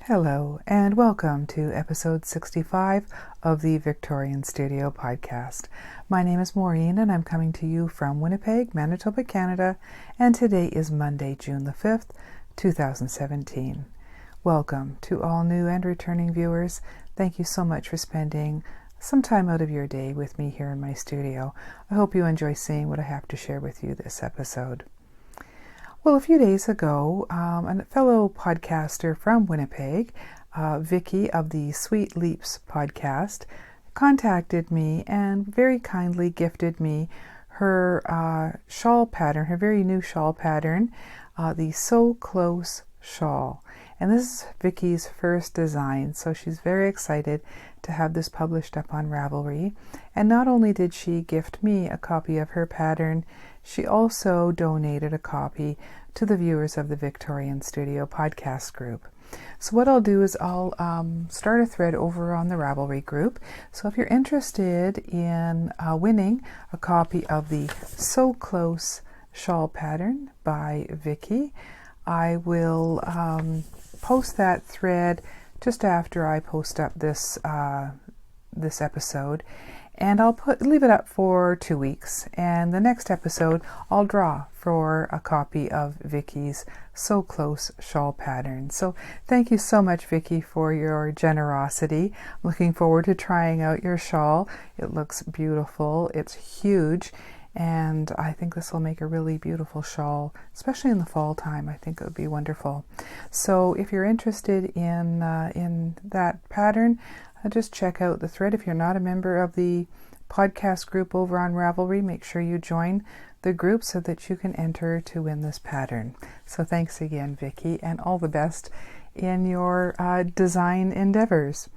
Hello, and welcome to episode 65 of the Victorian Studio podcast. My name is Maureen, and I'm coming to you from Winnipeg, Manitoba, Canada, and today is Monday, June the 5th, 2017. Welcome to all new and returning viewers. Thank you so much for spending some time out of your day with me here in my studio. I hope you enjoy seeing what I have to share with you this episode. Well, a few days ago, a fellow podcaster from Winnipeg, Vicky of the Sweet Leaps podcast, contacted me and very kindly gifted me her shawl pattern, her very new shawl pattern, the So Close shawl. And this is Vicky's first design, so she's very excited to have this published up on Ravelry. And not only did she gift me a copy of her pattern, she also donated a copy to the viewers of the Victorian Studio podcast group. So what I'll do is I'll start a thread over on the Ravelry group. So if you're interested in winning a copy of the So Close shawl pattern by Vicky, I will post that thread just after I post up this episode, and I'll leave it up for 2 weeks, and the next episode I'll draw for a copy of Vicky's So Close shawl pattern. So thank you so much, Vicky, for your generosity. I'm looking forward to trying out your shawl. It looks beautiful. It's huge, and I think this will make a really beautiful shawl, especially in the fall time. I think it would be wonderful. So if you're interested in that pattern, just check out the thread. If you're not a member of the podcast group over on Ravelry, make sure you join the group so that you can enter to win this pattern. So thanks again, Vicky, and all the best in your design endeavors.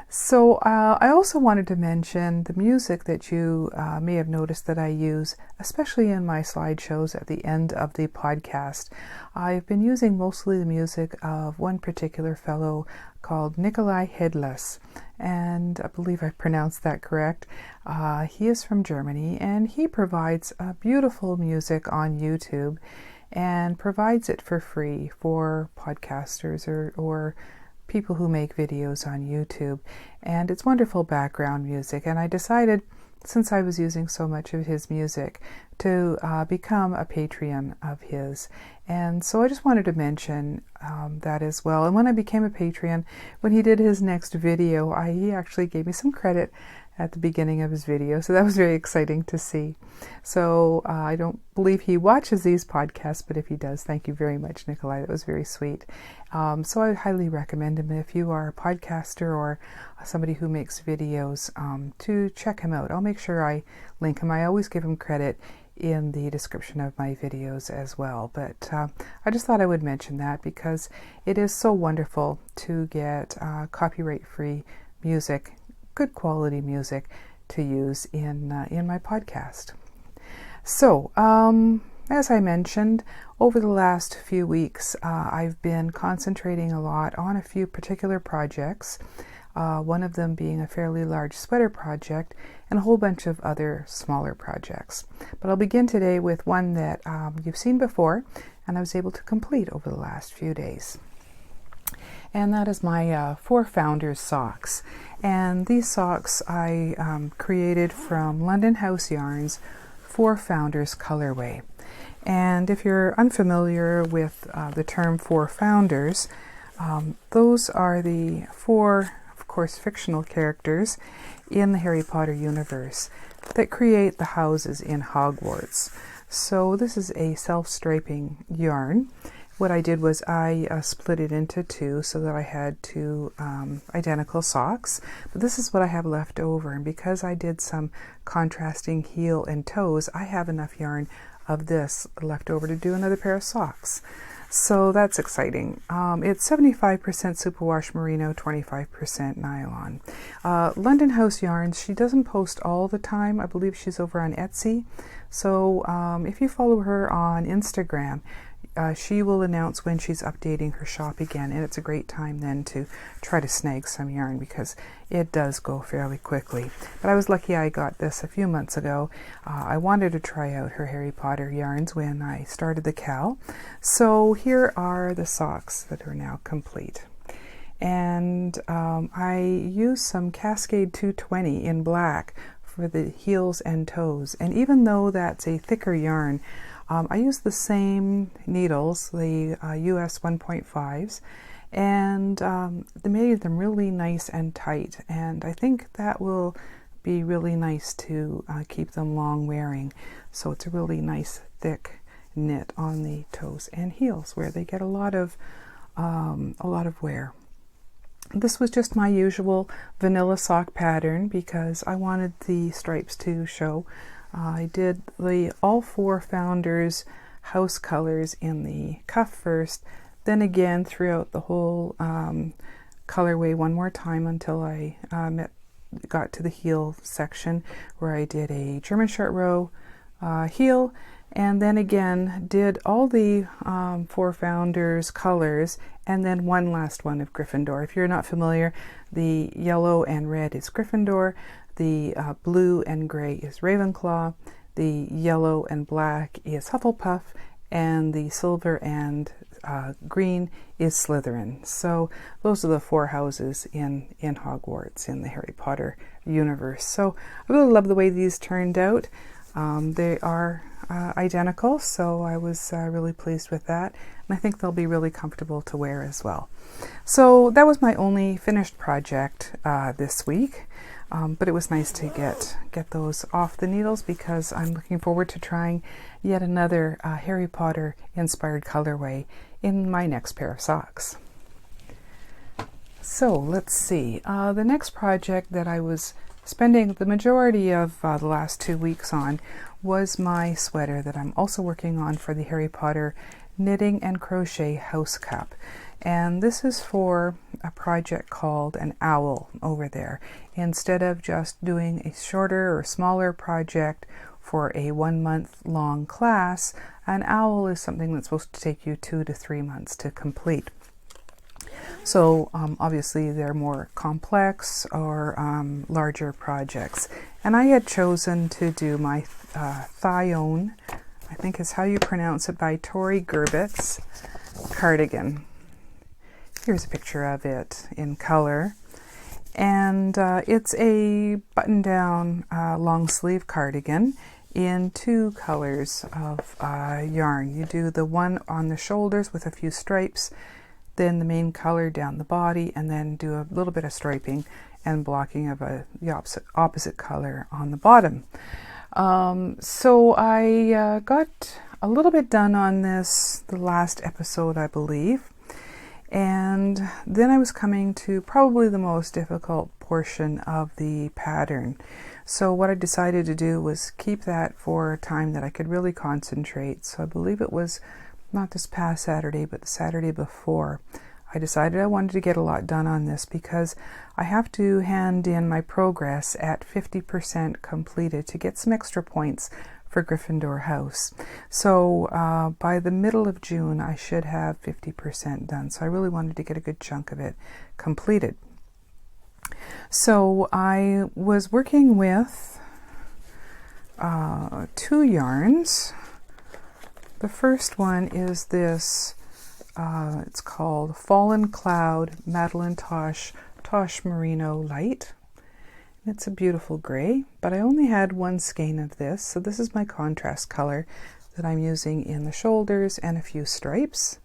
So I also wanted to mention the music that you may have noticed that I use, especially in my slideshows at the end of the podcast. I've been using mostly the music of one particular fellow called Nicolai Heidlas, and I believe I pronounced that correct. He is from Germany, and he provides beautiful music on YouTube and provides it for free for podcasters or people who make videos on YouTube, and it's wonderful background music. And I decided, since I was using so much of his music, to become a Patreon of his. And so I just wanted to mention that as well. And when I became a Patreon, when he did his next video, he actually gave me some credit at the beginning of his video, so that was very exciting to see. So I don't believe he watches these podcasts, but if he does, thank you very much, Nicolai. That was very sweet. So I highly recommend him if you are a podcaster or somebody who makes videos, to check him out. I'll make sure I link him. I always give him credit in the description of my videos as well. But I just thought I would mention that because it is so wonderful to get copyright-free music, good quality music to use in my podcast. So, as I mentioned, over the last few weeks, I've been concentrating a lot on a few particular projects, one of them being a fairly large sweater project and a whole bunch of other smaller projects. But I'll begin today with one that you've seen before and I was able to complete over the last few days. And that is my 4 Founders socks. And these socks I created from London House Yarns 4 Founders colorway. And if you're unfamiliar with the term 4 Founders, those are the 4, of course, fictional characters in the Harry Potter universe that create the houses in Hogwarts. So this is a self-striping yarn. What I did was I split it into 2 so that I had 2 identical socks. But this is what I have left over. And because I did some contrasting heel and toes, I have enough yarn of this left over to do another pair of socks. So that's exciting. It's 75% superwash merino, 25% nylon. London House Yarns, she doesn't post all the time. I believe she's over on Etsy. So if you follow her on Instagram, she will announce when she's updating her shop again, and it's a great time then to try to snag some yarn because it does go fairly quickly. But I was lucky I got this a few months ago. I wanted to try out her Harry Potter yarns when I started the Cal. So here are the socks that are now complete. and I used some Cascade 220 in black for the heels and toes. And even though that's a thicker yarn, I used the same needles, the US 1.5s, and they made them really nice and tight, and I think that will be really nice to keep them long wearing. So it's a really nice thick knit on the toes and heels where they get a lot of wear. This was just my usual vanilla sock pattern because I wanted the stripes to show. I did all four Founders house colors in the cuff first, then again throughout the whole colorway one more time until I got to the heel section where I did a German short row heel, and then again did all the four Founders colors, and then one last one of Gryffindor. If you're not familiar, the yellow and red is Gryffindor, the blue and gray is Ravenclaw, the yellow and black is Hufflepuff, and the silver and green is Slytherin. So those are the four houses in Hogwarts in the Harry Potter universe. So I really love the way these turned out. They are identical, so I was really pleased with that, and I think they'll be really comfortable to wear as well. So that was my only finished project this week, but it was nice to get those off the needles because I'm looking forward to trying yet another Harry Potter inspired colorway in my next pair of socks. So let's see, the next project that I was spending the majority of the last 2 weeks on was my sweater that I'm also working on for the Harry Potter Knitting and Crochet House Cup. And this is for a project called an owl over there. Instead of just doing a shorter or smaller project for a 1 month long class, an owl is something that's supposed to take you 2 to 3 months to complete. So obviously they're more complex or larger projects. And I had chosen to do my Thione, I think is how you pronounce it, by Tori Gerbitz cardigan. Here's a picture of it in color. And it's a button-down long sleeve cardigan in 2 colors of yarn. You do the one on the shoulders with a few stripes, then the main color down the body, and then do a little bit of striping and blocking of the opposite color on the bottom. So I got a little bit done on this the last episode, I believe, and then I was coming to probably the most difficult portion of the pattern. So what I decided to do was keep that for a time that I could really concentrate. So I believe it was not this past Saturday, but the Saturday before. I decided I wanted to get a lot done on this because I have to hand in my progress at 50% completed to get some extra points for Gryffindor House. So by the middle of June, I should have 50% done. So I really wanted to get a good chunk of it completed. So I was working with 2 yarns. The first one is this, it's called Fallen Cloud Madeline Tosh Merino Light. It's a beautiful gray, but I only had 1 skein of this, so this is my contrast color that I'm using in the shoulders and a few stripes.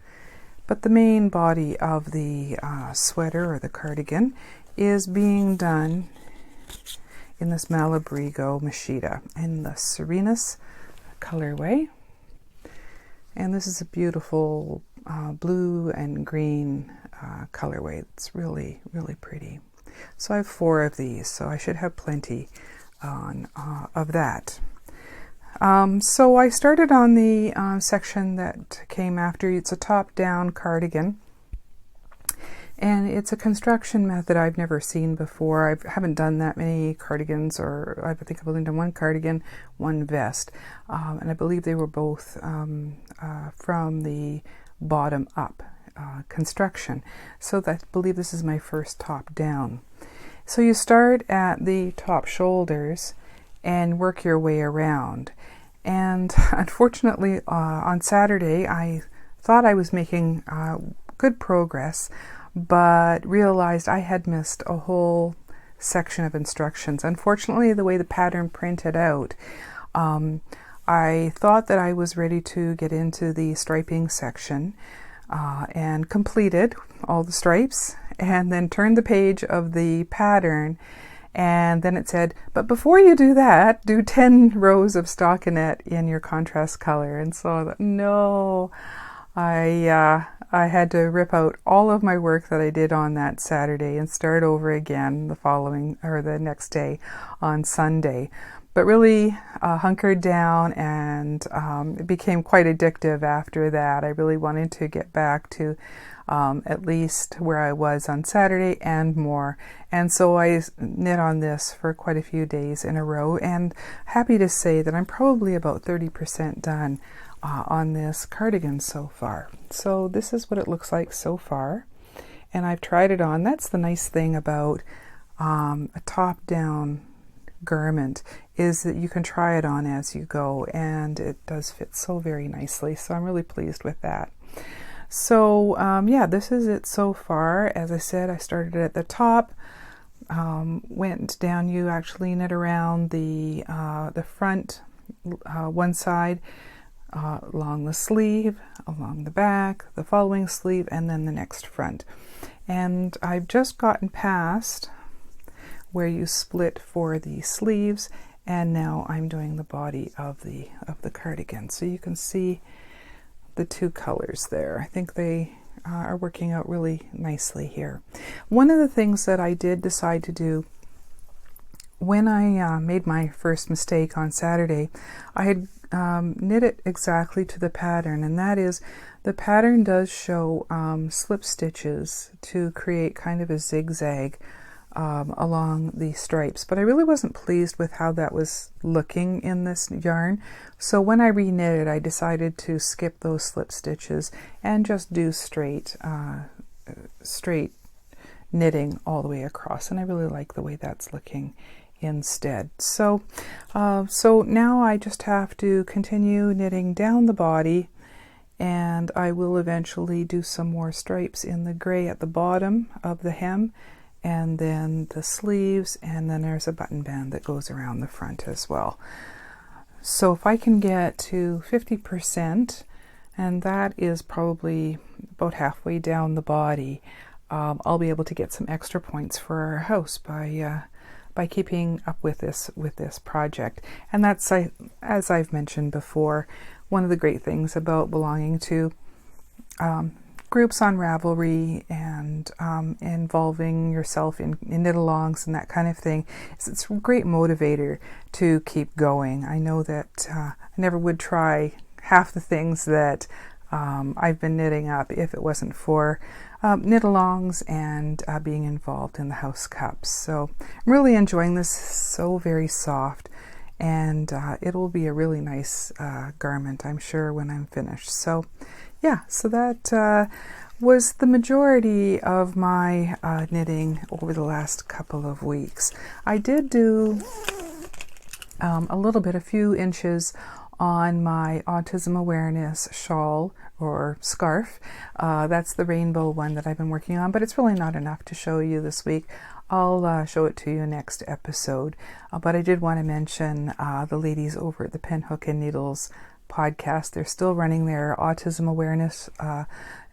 But the main body of the sweater or the cardigan is being done in this Malabrigo Machida in the Serenus colorway. And this is a beautiful blue and green colorway. It's really, really pretty. So I have 4 of these, so I should have plenty of that. So I started on the section that came after. It's a top-down cardigan. And it's a construction method I've never seen before. I haven't done that many cardigans, or I think I've only done 1 cardigan, 1 vest. And I believe they were both from the bottom up construction. So I believe this is my first top down. So you start at the top shoulders and work your way around. And unfortunately on Saturday I thought I was making good progress, but realized I had missed a whole section of instructions. Unfortunately, the way the pattern printed out, I thought that I was ready to get into the striping section and completed all the stripes, and then turned the page of the pattern, and then it said, but before you do that, do 10 rows of stockinette in your contrast color. And so I thought, no, I had to rip out all of my work that I did on that Saturday and start over again the next day on Sunday. But really hunkered down, and it became quite addictive after that. I really wanted to get back to at least where I was on Saturday and more. And so I knit on this for quite a few days in a row, and happy to say that I'm probably about 30% done on this cardigan so far. So this is what it looks like so far, and I've tried it on. That's the nice thing about a top-down garment, is that you can try it on as you go, and it does fit so very nicely. So I'm really pleased with that. So yeah, this is it so far. As I said, I started at the top, went down. You actually knit around the front, one side, along the sleeve, along the back, the following sleeve, and then the next front. And I've just gotten past where you split for the sleeves, and now I'm doing the body of the cardigan. So you can see the two colors there. I think they are working out really nicely here. One of the things that I did decide to do when I made my first mistake on Saturday, I had knit it exactly to the pattern, and that is, the pattern does show slip stitches to create kind of a zigzag along the stripes, but I really wasn't pleased with how that was looking in this yarn. So when I reknit it, I decided to skip those slip stitches and just do straight knitting all the way across, and I really like the way that's looking instead. So now I just have to continue knitting down the body, and I will eventually do some more stripes in the gray at the bottom of the hem, and then the sleeves, and then there's a button band that goes around the front as well. So if I can get to 50%, and that is probably about halfway down the body, I'll be able to get some extra points for our house by keeping up with this project. And that's, as I've mentioned before, one of the great things about belonging to groups on Ravelry and involving yourself in knit-alongs and that kind of thing, is it's a great motivator to keep going. I know that I never would try half the things that I've been knitting up if it wasn't for knit-alongs and being involved in the house cups. So I'm really enjoying this. So very soft, and it will be a really nice garment, I'm sure, when I'm finished. So yeah, so that was the majority of my knitting over the last couple of weeks. I did do a few inches on my autism awareness shawl or scarf. That's the rainbow one that I've been working on, but it's really not enough to show you this week. I'll show it to you next episode. But I did want to mention the ladies over at the Pinhook and Needles podcast. They're still running their autism awareness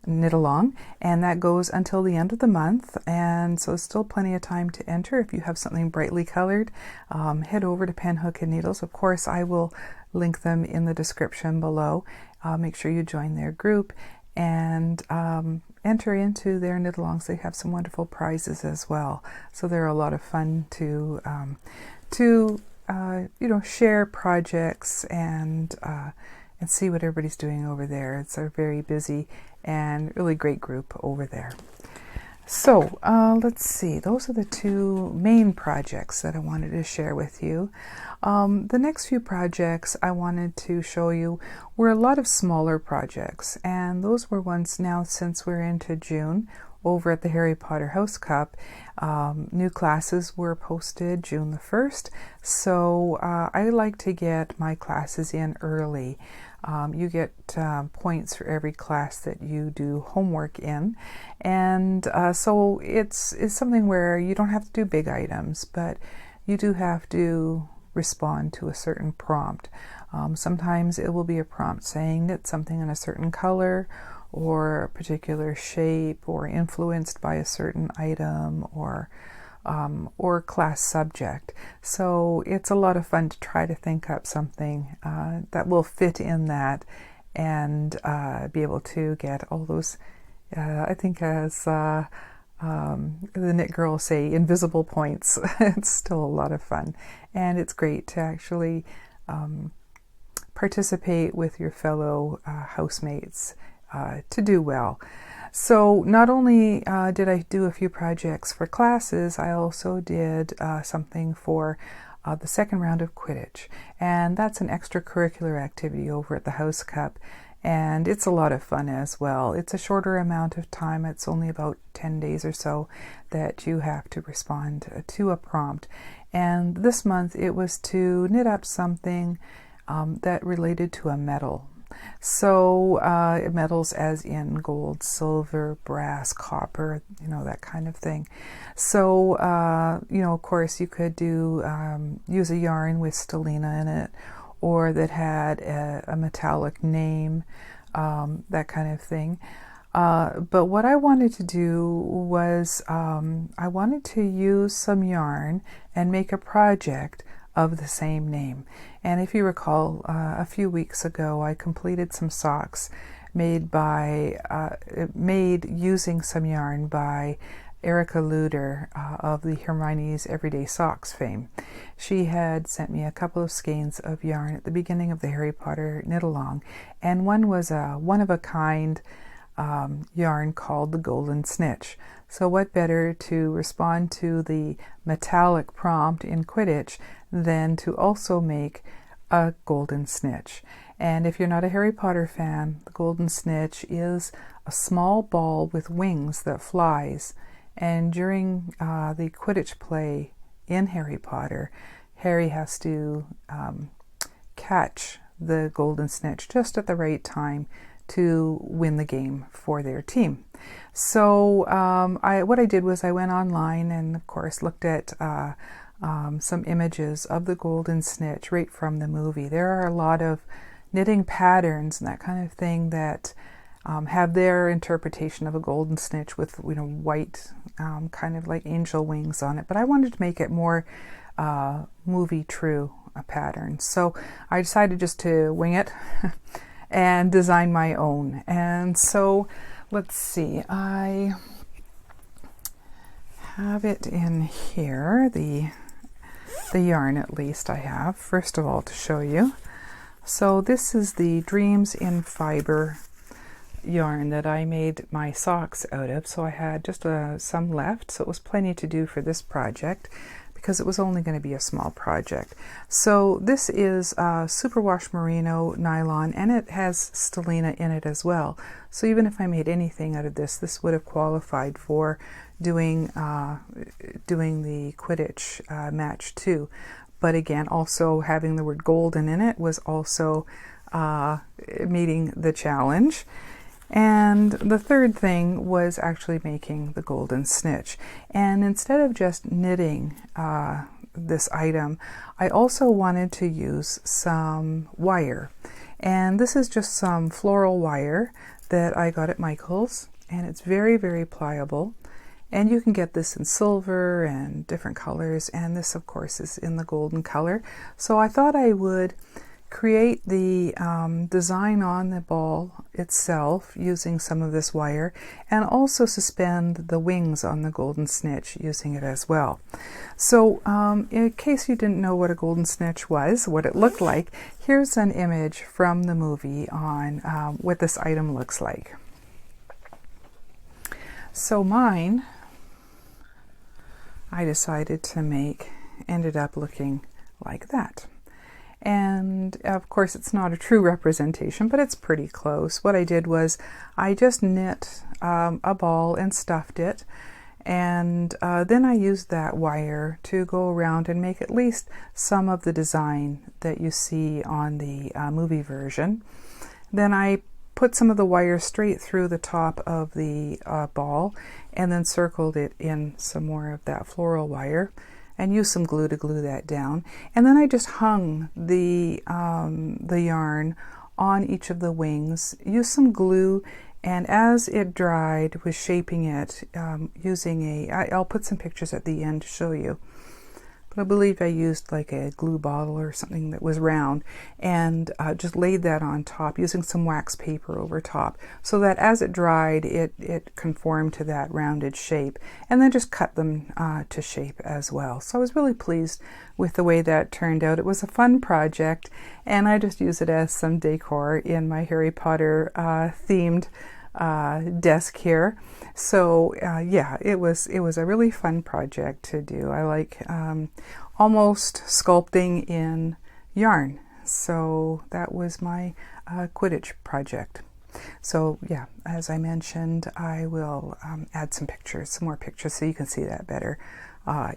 knit along, and that goes until the end of the month, and so still plenty of time to enter. If you have something brightly colored, head over to Pinhook and Needles. Of course, I will link them in the description below. Make sure you join their group and enter into their knit alongs. They have some wonderful prizes as well, so they're a lot of fun to share projects and see what everybody's doing over there. It's a very busy and really great group over there. So let's see, those are the two main projects that I wanted to share with you. The next few projects I wanted to show you were a lot of smaller projects, and those were ones now, since we're into June, over at the Harry Potter House Cup. New classes were posted June the 1st, so I like to get my classes in early. You get points for every class that you do homework in, and so it's something where you don't have to do big items, but you do have to respond to a certain prompt. Sometimes it will be a prompt saying knit something in a certain color or a particular shape, or influenced by a certain item or class subject. So it's a lot of fun to try to think up something that will fit in that and be able to get all those, I think as the knit girls say, invisible points. It's still a lot of fun, and it's great to actually participate with your fellow housemates to do well. So not only did I do a few projects for classes, I also did something for the second round of Quidditch, and that's an extracurricular activity over at the House Cup, and it's a lot of fun as well. It's a shorter amount of time. It's only about 10 days or so that you have to respond to a prompt, and this month it was to knit up something that related to a metal. So metals as in gold, silver, brass, copper, that kind of thing. So, of course you could do use a yarn with stellina in it, or that had a metallic name, that kind of thing. But what I wanted to do was I wanted to use some yarn and make a project of the same name. And if you recall, a few weeks ago I completed some socks made using some yarn by Erica Luder of the Hermione's Everyday Socks fame. She had sent me a couple of skeins of yarn at the beginning of the Harry Potter knit along, and one was a one-of-a-kind yarn called the Golden Snitch. So what better to respond to the metallic prompt in Quidditch than to also make a golden snitch. And if you're not a Harry Potter fan, the golden snitch is a small ball with wings that flies, and during the Quidditch play in Harry Potter, Harry has to catch the golden snitch just at the right time to win the game for their team. So what I did was I went online and of course looked at some images of the golden snitch right from the movie. There are a lot of knitting patterns and that kind of thing that have their interpretation of a golden snitch with white kind of like angel wings on it, but I wanted to make it more movie true a pattern. So I decided just to wing it and design my own. And so let's see, I have it in here, the yarn at least I have, first of all, to show you. So this is the Dreams in Fiber yarn that I made my socks out of. So I had just some left, so it was plenty to do for this project because it was only going to be a small project. So this is superwash merino nylon, and it has stellina in it as well. So even if I made anything out of this, this would have qualified for doing the Quidditch match too. But again, also having the word golden in it was also meeting the challenge. And the third thing was actually making the golden snitch. And instead of just knitting this item, I also wanted to use some wire. And this is just some floral wire that I got at Michael's, and it's very, very pliable. And you can get this in silver and different colors, and this of course is in the golden color. So I thought I would create the design on the ball itself using some of this wire, and also suspend the wings on the golden snitch using it as well. So in case you didn't know what a golden snitch was, what it looked like, here's an image from the movie on what this item looks like. So mine, I decided to make, ended up looking like that. And of course it's not a true representation, but it's pretty close. What I did was I just knit a ball and stuffed it, and then I used that wire to go around and make at least some of the design that you see on the movie version. Then I put some of the wire straight through the top of the ball and then circled it in some more of that floral wire and used some glue to glue that down. And then I just hung the yarn on each of the wings, used some glue, and as it dried, was shaping it using I'll put some pictures at the end to show you. But I believe I used like a glue bottle or something that was round, and just laid that on top using some wax paper over top, so that as it dried, it conformed to that rounded shape, and then just cut them to shape as well. So I was really pleased with the way that turned out. It was a fun project, and I just use it as some decor in my Harry Potter themed desk here. So yeah, it was a really fun project to do. I like almost sculpting in yarn. So that was my Quidditch project. So yeah, as I mentioned, I will add some more pictures so you can see that better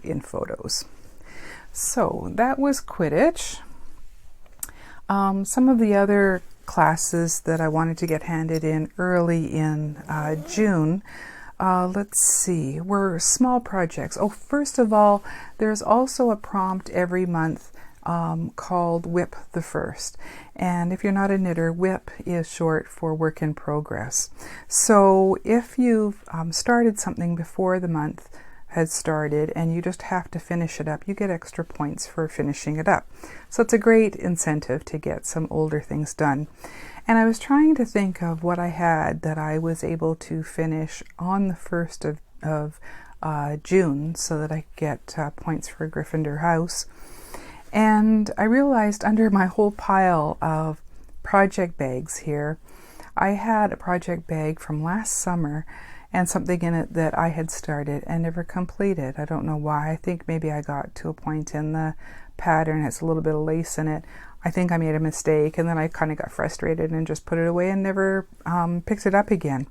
in photos. So that was Quidditch. Some of the other classes that I wanted to get handed in early in June, let's see, were small projects. Oh, first of all, there's also a prompt every month called WIP the First. And if you're not a knitter, WIP is short for work in progress. So if you've started something before the month had started and you just have to finish it up, you get extra points for finishing it up. So it's a great incentive to get some older things done. And I was trying to think of what I had that I was able to finish on the 1st of June so that I could get points for Gryffindor House. And I realized under my whole pile of project bags here, I had a project bag from last summer and something in it that I had started and never completed. I don't know why. I think maybe I got to a point in the pattern, it's a little bit of lace in it. I think I made a mistake, and then I kind of got frustrated and just put it away and never picked it up again.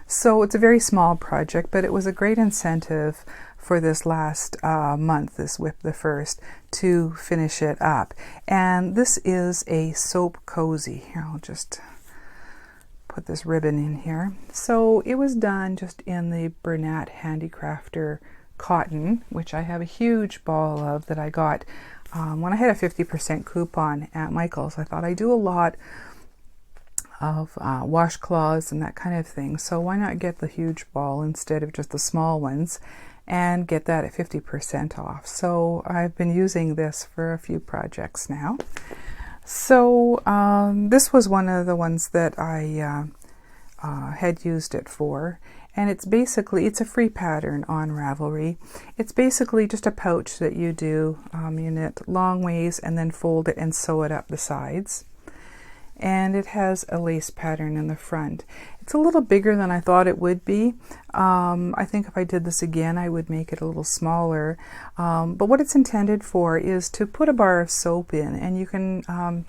So it's a very small project, but it was a great incentive for this last month, this WIP the First, to finish it up. And this is a soap cozy. Here, I'll just put this ribbon in here. So it was done just in the Bernat Handicrafter cotton, which I have a huge ball of that I got when I had a 50% coupon at Michael's. I thought I do a lot of washcloths and that kind of thing, so why not get the huge ball instead of just the small ones and get that at 50% off. So I've been using this for a few projects now. So this was one of the ones that I had used it for, and it's a free pattern on Ravelry. It's basically just a pouch that you do, you knit long ways and then fold it and sew it up the sides. And it has a lace pattern in the front. It's a little bigger than I thought it would be. I think if I did this again, I would make it a little smaller. But what it's intended for is to put a bar of soap in, and you can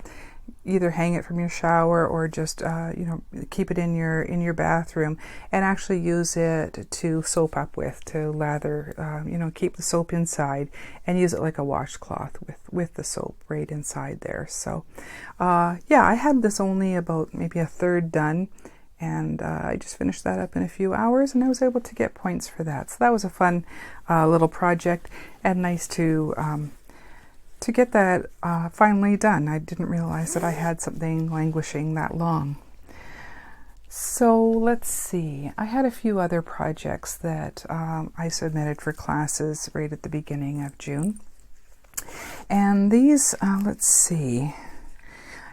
either hang it from your shower or just keep it in your bathroom and actually use it to soap up with, to lather, keep the soap inside and use it like a washcloth with the soap right inside there. So yeah, I had this only about maybe a third done, and I just finished that up in a few hours, and I was able to get points for that. So that was a fun little project, and nice to get that finally done. I didn't realize that I had something languishing that long. So let's see, I had a few other projects that I submitted for classes right at the beginning of June. And these, let's see,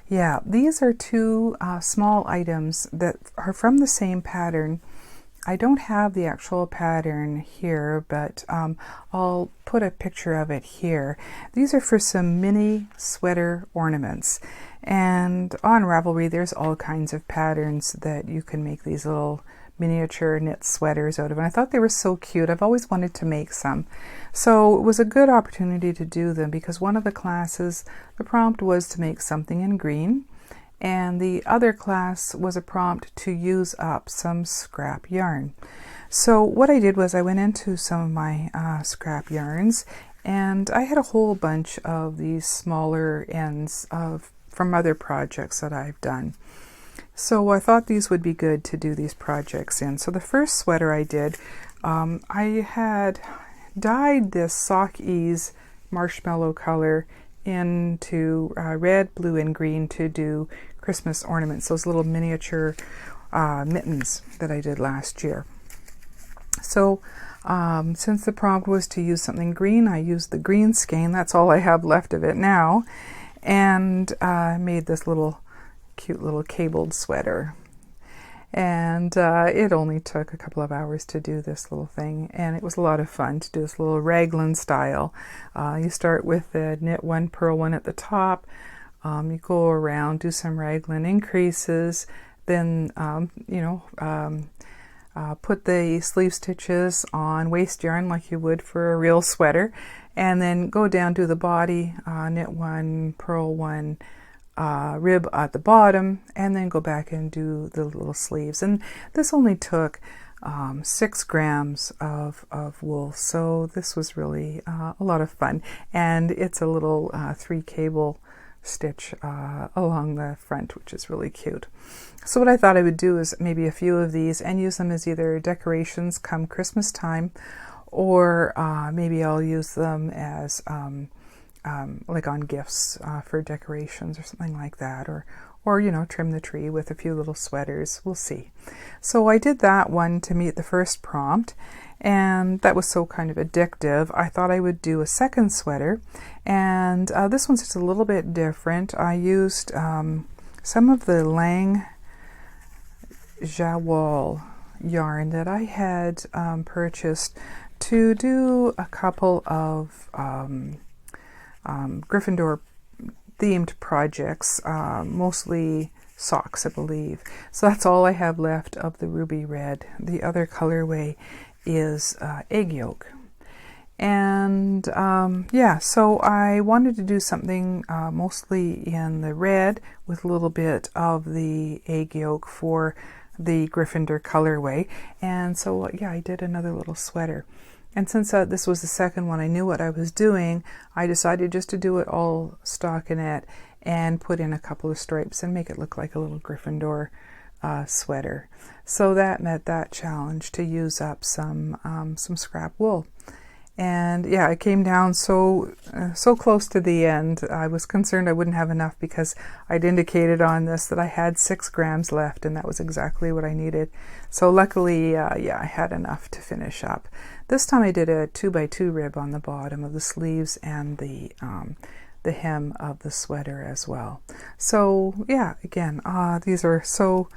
yeah, these are two small items that are from the same pattern I don't have the actual pattern here, but I'll put a picture of it here. These are for some mini sweater ornaments. And on Ravelry, there's all kinds of patterns that you can make these little miniature knit sweaters out of. And I thought they were so cute. I've always wanted to make some. So it was a good opportunity to do them because one of the classes, the prompt was to make something in green. And the other class was a prompt to use up some scrap yarn. So what I did was I went into some of my scrap yarns, and I had a whole bunch of these smaller ends from other projects that I've done. So I thought these would be good to do these projects in. So the first sweater I did, I had dyed this Sock Ease marshmallow color into red, blue, and green to do Christmas ornaments, those little miniature mittens that I did last year. So since the prompt was to use something green, I used the green skein. That's all I have left of it now, and made this little cute little cabled sweater. And it only took a couple of hours to do this little thing, and it was a lot of fun to do this little raglan style. You start with the knit one, purl one at the top. You go around, do some raglan increases, then put the sleeve stitches on waste yarn like you would for a real sweater, and then go down to the body, knit one, purl one, rib at the bottom, and then go back and do the little sleeves. And this only took 6 grams of wool, so this was really a lot of fun. And it's a little 3 cable stitch along the front, which is really cute. So what I thought I would do is maybe a few of these and use them as either decorations come Christmas time, or maybe I'll use them as like on gifts for decorations or something like that, or trim the tree with a few little sweaters. We'll see. So I did that one to meet the first prompt, and that was so kind of addictive. I thought I would do a second sweater, and this one's just a little bit different. I used some of the Lang shawl yarn that I had purchased to do a couple of Gryffindor themed projects, mostly socks, I believe. So that's all I have left of the ruby red. The other colorway is egg yolk. And so I wanted to do something mostly in the red with a little bit of the egg yolk for the Gryffindor colorway. And so I did another little sweater. And since this was the second one, I knew what I was doing. I decided just to do it all stockinette and put in a couple of stripes and make it look like a little Gryffindor sweater. So that met that challenge, to use up some scrap wool. And I came down so close to the end. I was concerned I wouldn't have enough because I'd indicated on this that I had 6 grams left, and that was exactly what I needed. So luckily, I had enough to finish up. This time I did a 2x2 rib on the bottom of the sleeves and the hem of the sweater as well. So again, these are so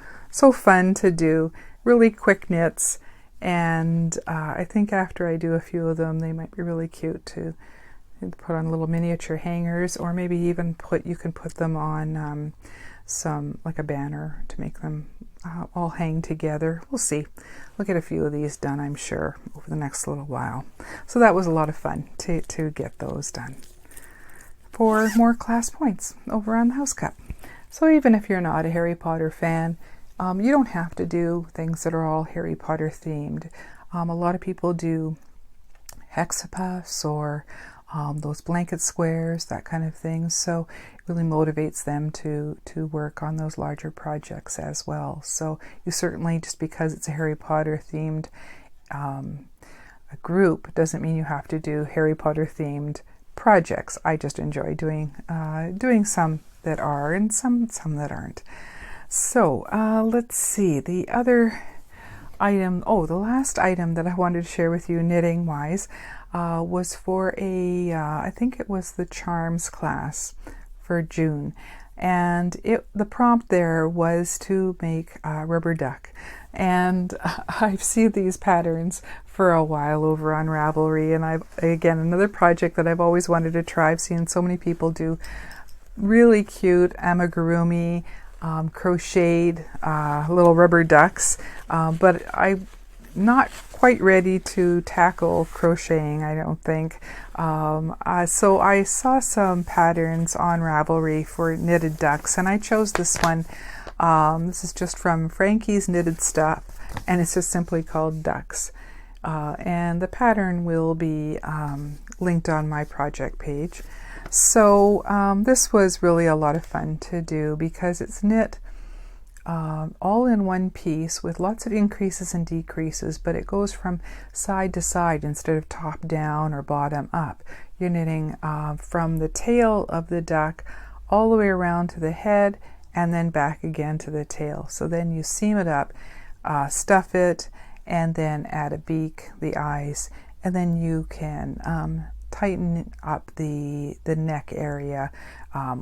fun to do. Really quick knits. And I think after I do a few of them, they might be really cute to put on little miniature hangers, or maybe even you can put them on some, like a banner, to make them all hang together. We'll see. We'll get a few of these done, I'm sure, over the next little while. So that was a lot of fun to get those done for more class points over on the House Cup. So even if you're not a Harry Potter fan, you don't have to do things that are all Harry Potter themed. A lot of people do hexapuffs or those blanket squares, that kind of thing. So it really motivates them to work on those larger projects as well. So you certainly, just because it's a Harry Potter themed a group, doesn't mean you have to do Harry Potter themed projects. I just enjoy doing some that are and some that aren't. So let's see, the other item, the last item that I wanted to share with you knitting wise was for I think it was the Charms class for June. And the prompt there was to make a rubber duck. And I've seen these patterns for a while over on Ravelry, and again, another project that I've always wanted to try. I've seen so many people do really cute amigurumi, crocheted little rubber ducks, but I'm not quite ready to tackle crocheting, I don't think. So I saw some patterns on Ravelry for knitted ducks, and I chose this one. This is just from Frankie's Knitted Stuff, and it's just simply called Ducks. And the pattern will be linked on my project page. So this was really a lot of fun to do because it's knit all in one piece with lots of increases and decreases, but it goes from side to side instead of top down or bottom up. You're knitting from the tail of the duck all the way around to the head and then back again to the tail. So then you seam it up, stuff it, and then add a beak, the eyes, and then you can tighten up the neck area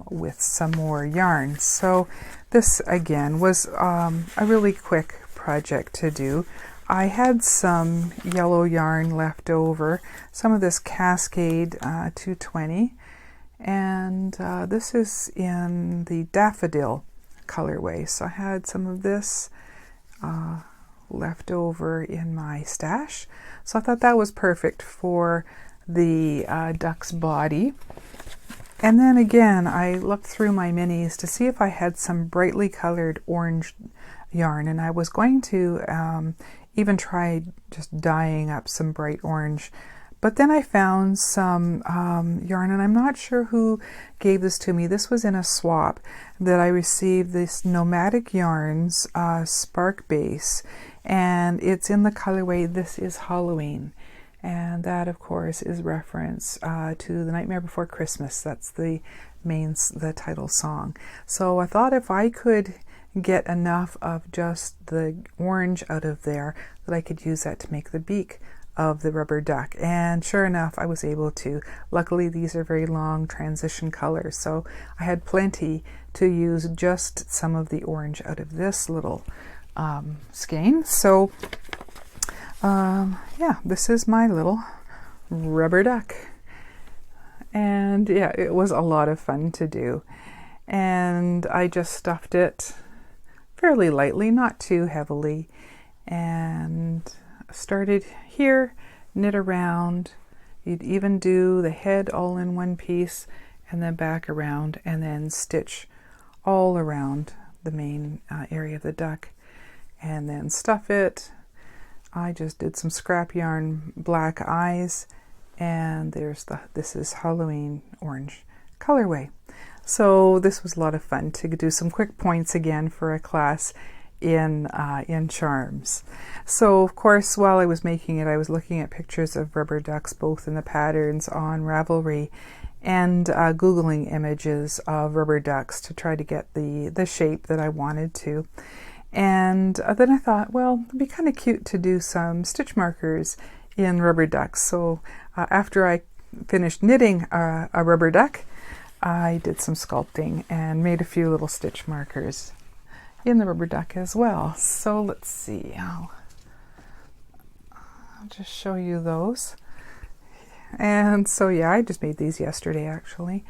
with some more yarn. So this again was a really quick project to do. I had some yellow yarn left over, some of this Cascade 220, and this is in the daffodil colorway. So I had some of this left over in my stash. So I thought that was perfect for the duck's body. And then again, I looked through my minis to see if I had some brightly colored orange yarn, and I was going to even try just dyeing up some bright orange. But then I found some yarn, and I'm not sure who gave this to me. This was in a swap that I received, this Nomadic Yarns Spark Base, and it's in the colorway This Is Halloween. And that, of course, is reference to The Nightmare Before Christmas. That's the title song. So I thought if I could get enough of just the orange out of there, that I could use that to make the beak of the rubber duck. And sure enough, I was able to. Luckily, these are very long transition colors, so I had plenty to use just some of the orange out of this little skein. So yeah, this is my little rubber duck. And yeah, it was a lot of fun to do. And I just stuffed it fairly lightly, not too heavily, and started here, knit around. You'd even do the head all in one piece and then back around, and then stitch all around the main area of the duck, and then stuff it. I just did some scrap yarn black eyes, and there's the This Is Halloween orange colorway. So this was a lot of fun to do some quick points again for a class in charms. So of course, while I was making it, I was looking at pictures of rubber ducks, both in the patterns on Ravelry, and Googling images of rubber ducks to try to get the shape that I wanted to. And then I thought, well, it'd be kind of cute to do some stitch markers in rubber ducks. So after I finished knitting a rubber duck, I did some sculpting and made a few little stitch markers in the rubber duck as well. So let's see. I'll just show you those. And so yeah, I just made these yesterday actually,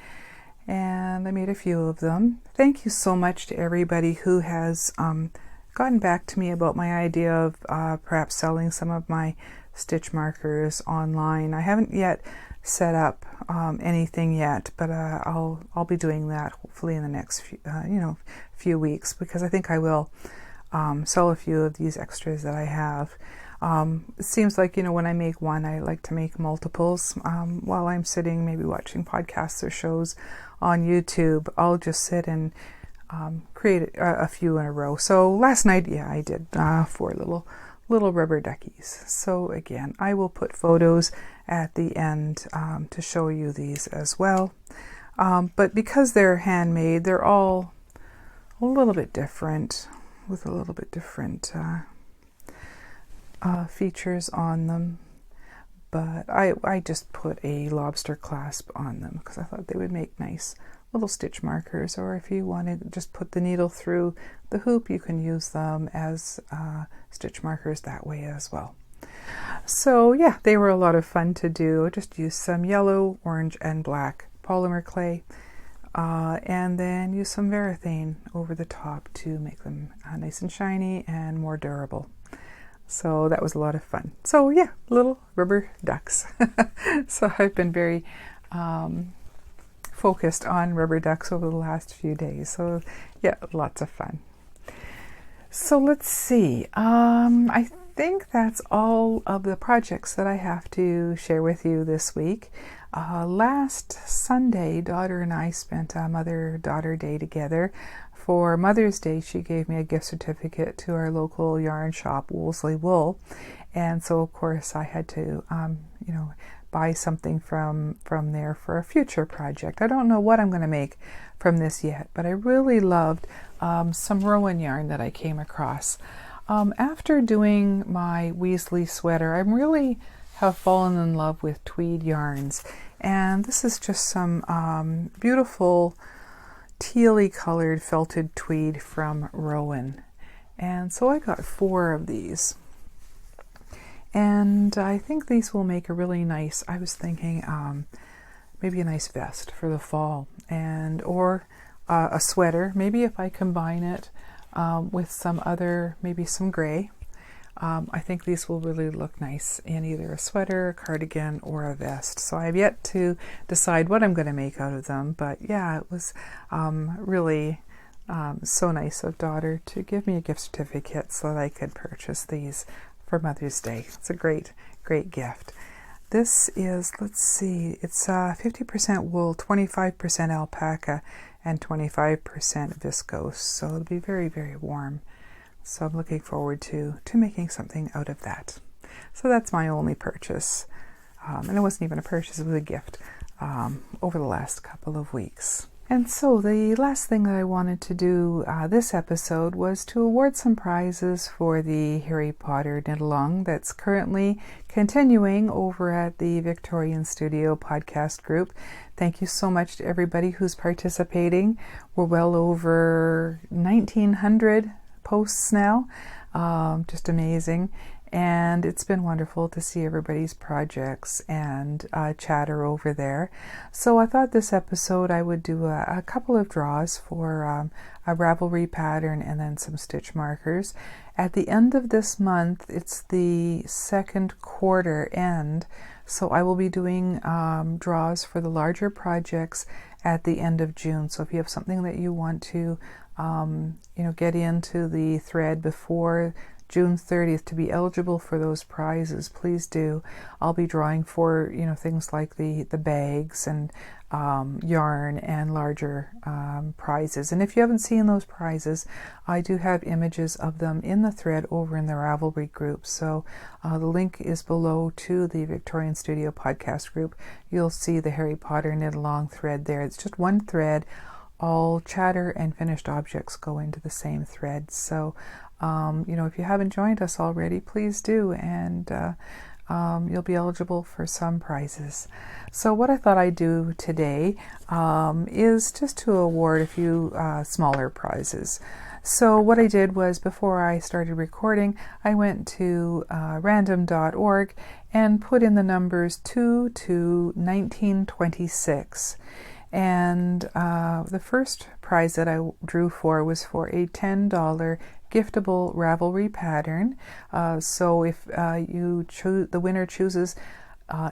and I made a few of them. Thank you so much to everybody who has gotten back to me about my idea of perhaps selling some of my stitch markers online. I haven't yet set up anything yet, but I'll be doing that hopefully in the next few weeks, because I think I will sell a few of these extras that I have. It seems like, when I make one, I like to make multiples. While I'm sitting maybe watching podcasts or shows on YouTube, I'll just sit and create a few in a row. So last night, yeah, I did 4 little rubber duckies. So again, I will put photos at the end to show you these as well. But because they're handmade, they're all a little bit different, with a little bit different features on them. But I just put a lobster clasp on them because I thought they would make nice little stitch markers, or if you want to just put the needle through the hoop, you can use them as stitch markers that way as well. So yeah, they were a lot of fun to do. Just use some yellow, orange, and black polymer clay, and then use some varathane over the top to make them nice and shiny and more durable. So that was a lot of fun. So yeah, little rubber ducks. So I've been very focused on rubber ducks over the last few days. So yeah, lots of fun. So let's see. I think that's all of the projects that I have to share with you this week. Last Sunday, daughter and I spent a mother-daughter day together. For Mother's Day, she gave me a gift certificate to our local yarn shop, Wolseley Wool, and so of course I had to, buy something from there for a future project. I don't know what I'm going to make from this yet, but I really loved some Rowan yarn that I came across. After doing my Weasley sweater, I really have fallen in love with tweed yarns, and this is just some beautiful tealy colored felted tweed from Rowan. And so I got 4 of these, and I think these will make a really nice, I was thinking maybe a nice vest for the fall, and or a sweater, maybe if I combine it with some other, maybe some gray. I think these will really look nice in either a sweater, a cardigan, or a vest. So I've yet to decide what I'm going to make out of them, but yeah, it was really so nice of daughter to give me a gift certificate so that I could purchase these for Mother's Day. It's a great, great gift. This is, let's see, it's 50% wool, 25% alpaca, and 25% viscose. So it'll be very, very warm. So I'm looking forward to making something out of that. So that's my only purchase. And it wasn't even a purchase, it was a gift over the last couple of weeks. And so the last thing that I wanted to do this episode was to award some prizes for the Harry Potter knit-along that's currently continuing over at the Victorian Studio podcast group. Thank you so much to everybody who's participating. We're well over 1,900 posts now, just amazing, and it's been wonderful to see everybody's projects and chatter over there. So I thought this episode I would do a couple of draws for a Ravelry pattern and then some stitch markers. At the end of this month, it's the second quarter end, so I will be doing draws for the larger projects at the end of June. So if you have something that you want to get into the thread before June 30th to be eligible for those prizes, please do. I'll be drawing for, things like the bags and yarn and larger prizes. And if you haven't seen those prizes, I do have images of them in the thread over in the Ravelry group. So the link is below to the Victorian Studio podcast group. You'll see the Harry Potter knit-along thread there. It's just one thread. All chatter and finished objects go into the same thread. So, if you haven't joined us already, please do, and you'll be eligible for some prizes. So what I thought I'd do today is just to award a few smaller prizes. So what I did was, before I started recording, I went to random.org and put in the numbers 2 to 1926. And the first prize that I drew for was for a $10 giftable Ravelry pattern. So if the winner chooses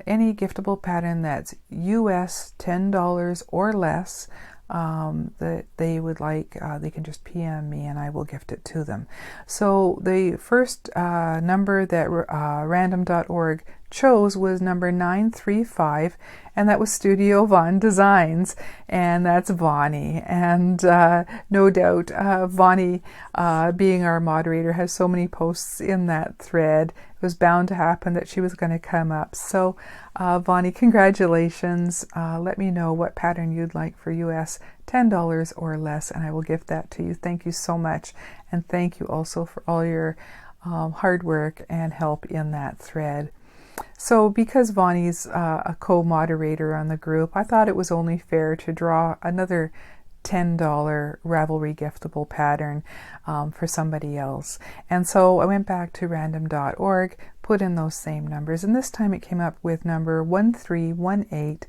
any giftable pattern that's US $10 or less, that they would like, they can just PM me and I will gift it to them. So the first number that random.org chose was number 935, and that was Studio Von Designs, and that's Vonnie. And no doubt Vonnie, being our moderator, has so many posts in that thread. It was bound to happen that she was going to come up. So Vonnie, congratulations. Let me know what pattern you'd like for US $10 or less, and I will gift that to you. Thank you so much, and thank you also for all your hard work and help in that thread. So because Vonnie's a co-moderator on the group, I thought it was only fair to draw another $10 Ravelry giftable pattern for somebody else. And so I went back to random.org, put in those same numbers, and this time it came up with number 1318,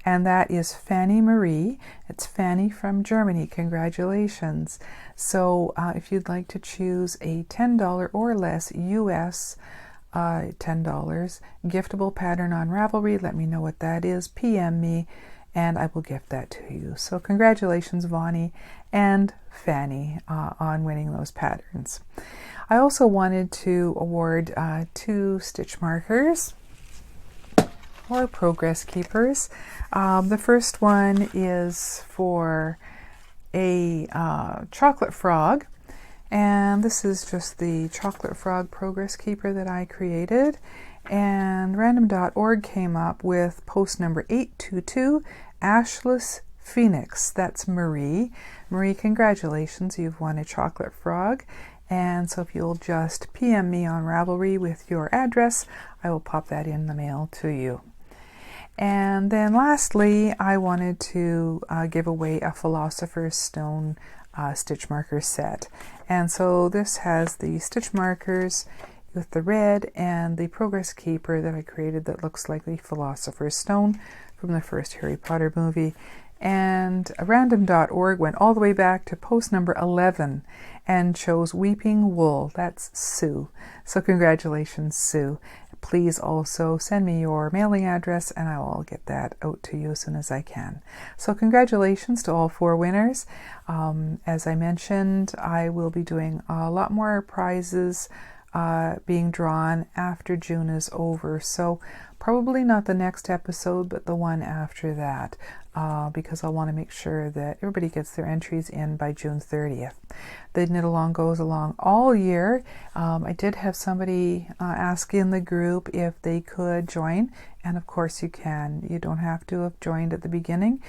and that is Fanny Marie. It's Fanny from Germany. Congratulations. So if you'd like to choose a $10 or less US $10 giftable pattern on Ravelry, let me know what that is. PM me and I will gift that to you. So congratulations, Vonnie and Fanny, on winning those patterns. I also wanted to award 2 stitch markers or progress keepers. The first one is for a chocolate frog, and this is just the chocolate frog progress keeper that I created. And random.org came up with post number 822, Ashless Phoenix. That's Marie. Marie, congratulations, you've won a chocolate frog. And so if you'll just PM me on Ravelry with your address, I will pop that in the mail to you. And then lastly, I wanted to give away a Philosopher's Stone stitch marker set. And so this has the stitch markers with the red and the progress keeper that I created that looks like the Philosopher's Stone from the first Harry Potter movie. And random.org went all the way back to post number 11 and chose Weeping Wool. That's Sue. So congratulations, Sue. Please also send me your mailing address and I will get that out to you as soon as I can. So congratulations to all 4 winners. As I mentioned, I will be doing a lot more prizes being drawn after June is over. So probably not the next episode, but the one after that, because I want to make sure that everybody gets their entries in by June 30th. The Knit Along goes along all year. I did have somebody ask in the group if they could join, and of course you can. You don't have to have joined at the beginning.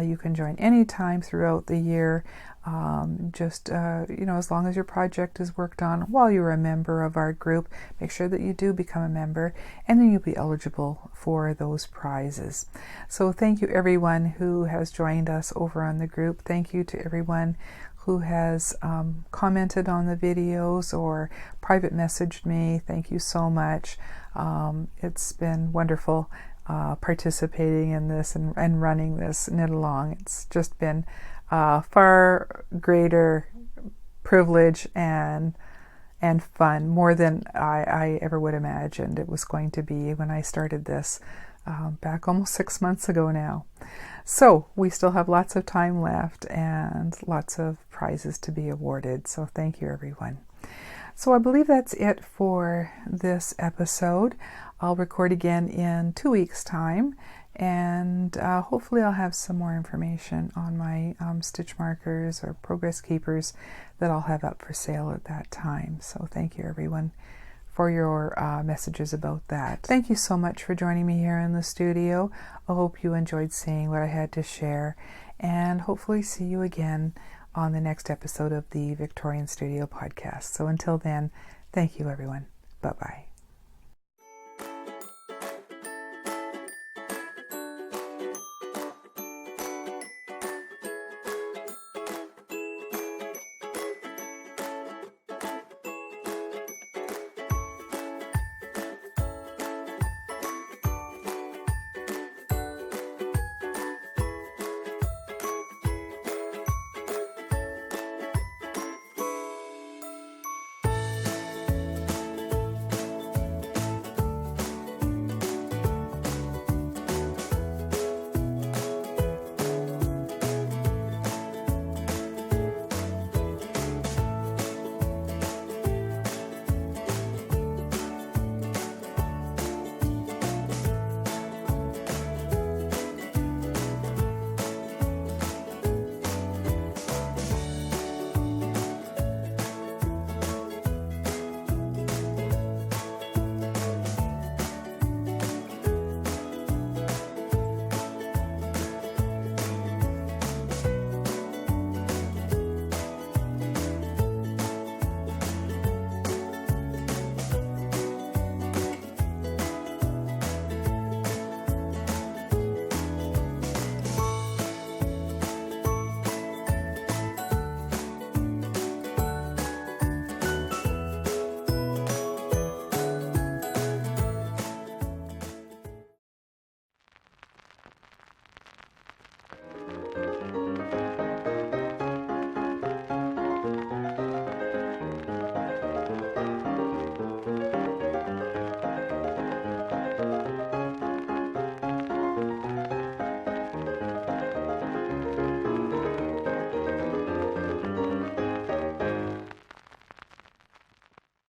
You can join anytime throughout the year. As long as your project is worked on while you're a member of our group, make sure that you do become a member, and then you'll be eligible for those prizes. So thank you everyone who has joined us over on the group. Thank you to everyone who has commented on the videos or private messaged me. Thank you so much. It's been wonderful participating in this and running this Knit Along. It's just been far greater privilege and fun, more than I ever would imagined it was going to be when I started this back almost 6 months ago now. So we still have lots of time left and lots of prizes to be awarded. So thank you, everyone. So I believe that's it for this episode. I'll record again in 2 weeks' time. And hopefully I'll have some more information on my stitch markers or progress keepers that I'll have up for sale at that time. So thank you everyone for your messages about that. Thank you so much for joining me here in the studio. I hope you enjoyed seeing what I had to share, and hopefully see you again on the next episode of the Victorian Studio podcast. So until then, thank you everyone. Bye-bye.